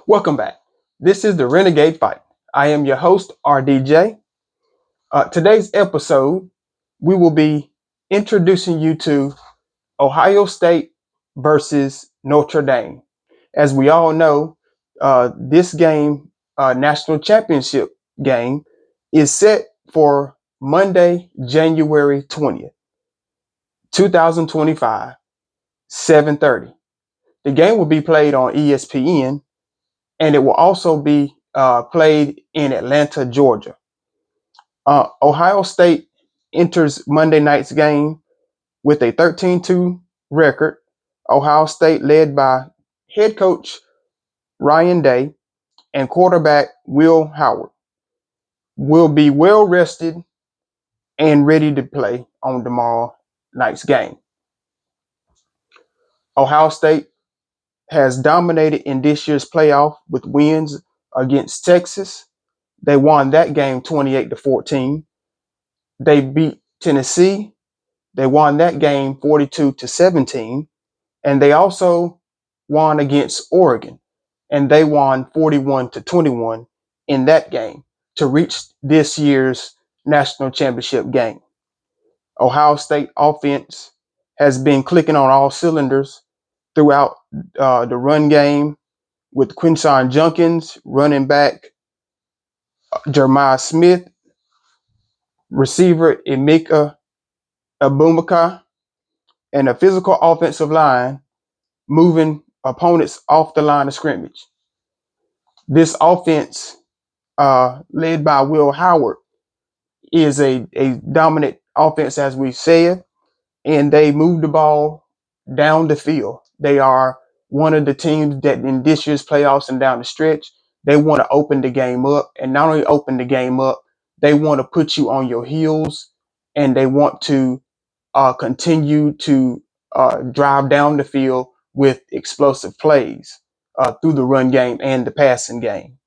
Welcome back. This is the Renegade Fight. I am your host, RDJ. Today's episode, we will be introducing you to Ohio State versus Notre Dame. As we all know, this game, national championship game, is set for Monday, January 20th, 2025, 7:30. The game will be played on ESPN, and it will also be played in Atlanta, Georgia. Ohio State enters Monday night's game with a 13-2 record. Ohio State, led by head coach Ryan Day and quarterback Will Howard, will be well rested and ready to play on tomorrow night's game. Ohio State has dominated in this year's playoff with wins against Texas. They won that game 28-14. They beat Tennessee. They won that game 42-17. And they also won against Oregon. And they won 41-21 in that game to reach this year's national championship game. Ohio State offense has been clicking on all cylinders throughout the run game with Quinshon Judkins, running back Jeremiah Smith, receiver Emeka Abumaka, and a physical offensive line moving opponents off the line of scrimmage. This offense, led by Will Howard, is a dominant offense, as we said, and they move the ball down the field. They are one of the teams that in this year's playoffs and down the stretch, they want to open the game up, and not only open the game up, they want to put you on your heels, and they want to continue to drive down the field with explosive plays through the run game and the passing game.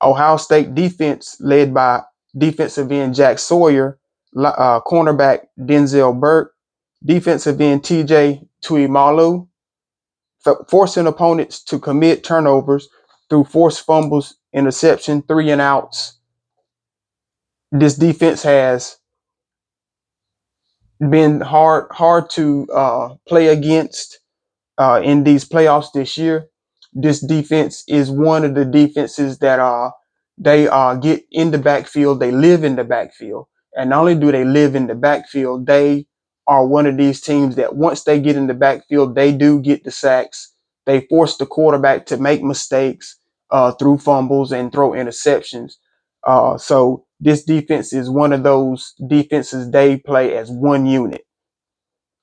Ohio State defense, led by defensive end Jack Sawyer, cornerback Denzel Burke, defensive end TJ Tuimalu, forcing opponents to commit turnovers through forced fumbles, interception, 3 and outs. This defense has been hard to play against in these playoffs this year. This defense is one of the defenses that they get in the backfield. They live in the backfield, and not only do they live in the backfield, they are one of these teams that once they get in the backfield, they do get the sacks. They force the quarterback to make mistakes through fumbles and throw interceptions. So this defense is one of those defenses. They play as one unit.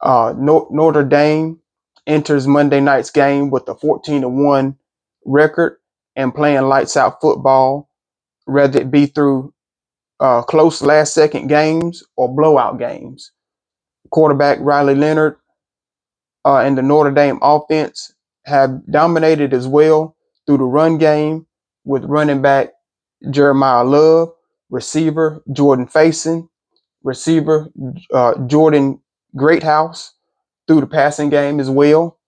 Notre Dame enters Monday night's game with a 14-1 record and playing lights out football, whether it be through close last second games or blowout games. Quarterback Riley Leonard and the Notre Dame offense have dominated as well through the run game with running back Jeremiah Love, receiver Jordan Faison, receiver Jordan Greathouse, through the passing game as well.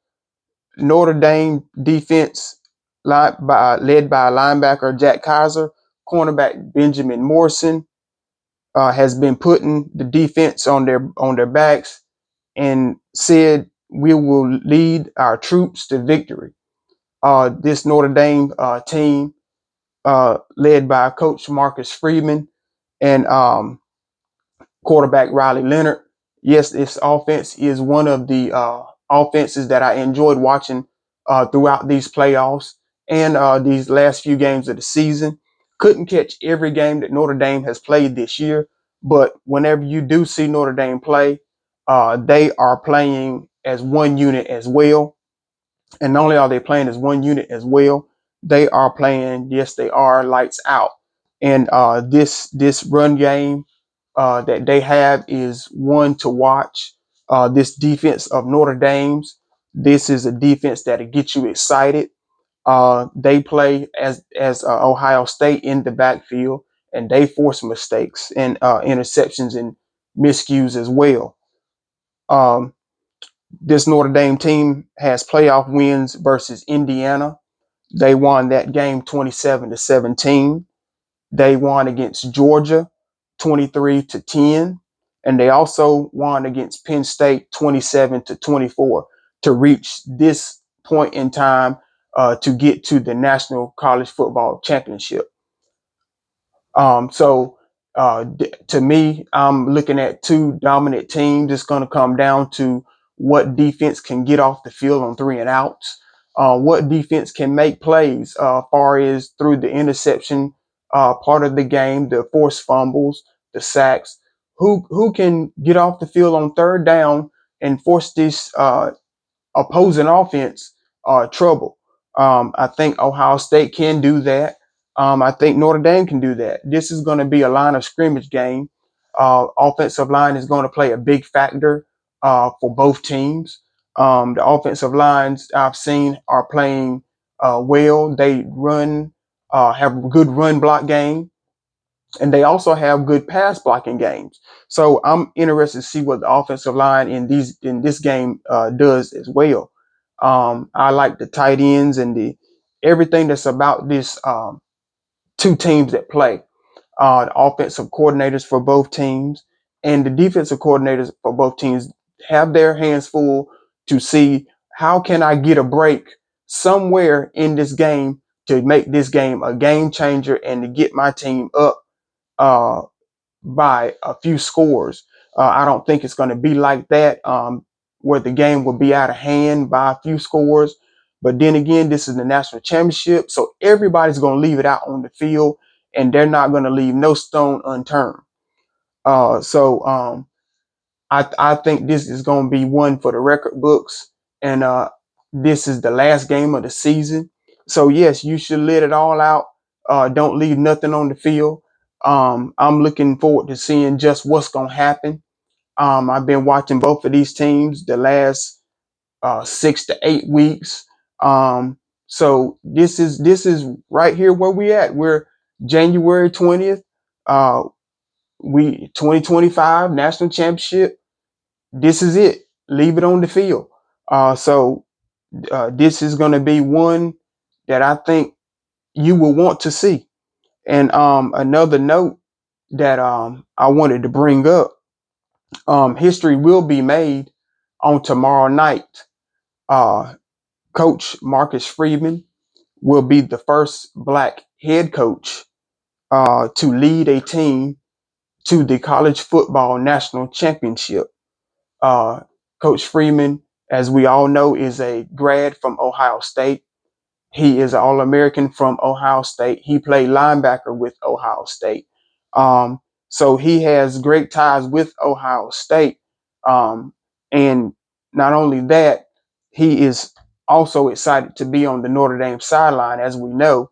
Notre Dame defense, led by linebacker Jack Kaiser, cornerback Benjamin Morrison, has been putting the defense on their backs and said, "We will lead our troops to victory." This Notre Dame team, led by Coach Marcus Freeman and quarterback Riley Leonard. Yes, this offense is one of the offenses that I enjoyed watching throughout these playoffs and these last few games of the season. Couldn't catch every game that Notre Dame has played this year, but whenever you do see Notre Dame play, they are playing as one unit as well. And not only are they playing as one unit as well, they are playing, yes, they are lights out. And this run game that they have is one to watch. This defense of Notre Dame's, this is a defense that'll get you excited. They play as Ohio State in the backfield, and they force mistakes and interceptions and miscues as well. Um, this Notre Dame team has playoff wins versus Indiana, They won that game 27-17. They won against Georgia 23-10. And they also won against Penn State 27-24 to reach this point in time to get to the National College Football Championship. To me, I'm looking at two dominant teams. It's going to come down to what defense can get off the field on 3-and-outs, what defense can make plays, far as through the interception part of the game, the forced fumbles, the sacks. Who can get off the field on 3rd down and force this opposing offense trouble. I think Ohio State can do that. I think Notre Dame can do that. This is going to be a line of scrimmage game. Offensive line is going to play a big factor for both teams. The offensive lines I've seen are playing well. They have a good run block game, and they also have good pass blocking games. So I'm interested to see what the offensive line in this game does as well. I like the tight ends and the everything that's about this two teams that play. The offensive coordinators for both teams and the defensive coordinators for both teams have their hands full to see how can I get a break somewhere in this game to make this game a game changer and to get my team up uh, by a few scores. I don't think it's going to be like that, where the game will be out of hand by a few scores. But then again, this is the national championship, so everybody's going to leave it out on the field, and they're not going to leave no stone unturned. I think this is going to be one for the record books, and this is the last game of the season. So yes, you should let it all out. Don't leave nothing on the field. I'm looking forward to seeing just what's going to happen. I've been watching both of these teams the last 6 to 8 weeks. So this is right here where we at. We're January 20th. Uh, we 2025 national championship. This is it. Leave it on the field. This is going to be one that I think you will want to see. And another note that I wanted to bring up, history will be made on tomorrow night. Uh, Coach Marcus Freeman will be the first black head coach to lead a team to the college football national championship. Uh, Coach Freeman, as we all know, is a grad from Ohio State. He is an All-American from Ohio State. He played linebacker with Ohio State. Um, so he has great ties with Ohio State. And not only that, he is also excited to be on the Notre Dame sideline, as we know.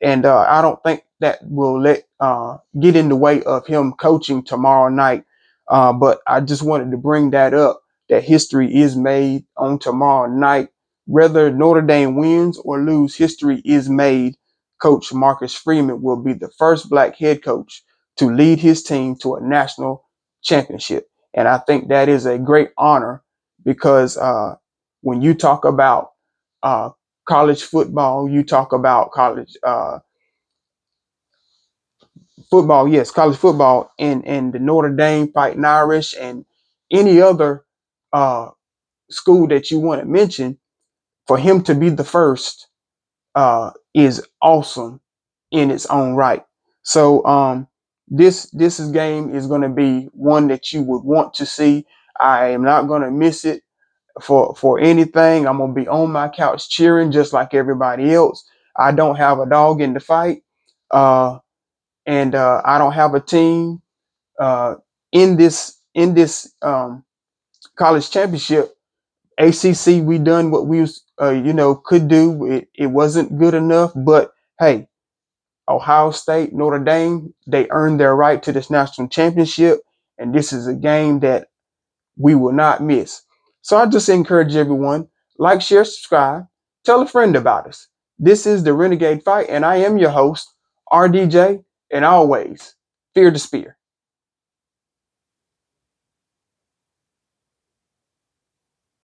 And I don't think that will get in the way of him coaching tomorrow night. But I just wanted to bring that up, that history is made on tomorrow night. Whether Notre Dame wins or lose, history is made. Coach Marcus Freeman will be the first black head coach to lead his team to a national championship. And I think that is a great honor because when you talk about uh, college football, you talk about college football, yes, college football, and the Notre Dame Fighting Irish and any other uh, school that you want to mention, for him to be the first is awesome in its own right. So this game is going to be one that you would want to see. I am not going to miss it for anything. I'm going to be on my couch cheering just like everybody else. I don't have a dog in the fight, and I don't have a team uh, in this college championship. ACC, we done what we was, could do. It wasn't good enough, but hey, Ohio State, Notre Dame, they earned their right to this national championship, and this is a game that we will not miss. So I just encourage everyone, like, share, subscribe, tell a friend about us. This is the Renegade Fight, and I am your host, RDJ, and always fear the spear.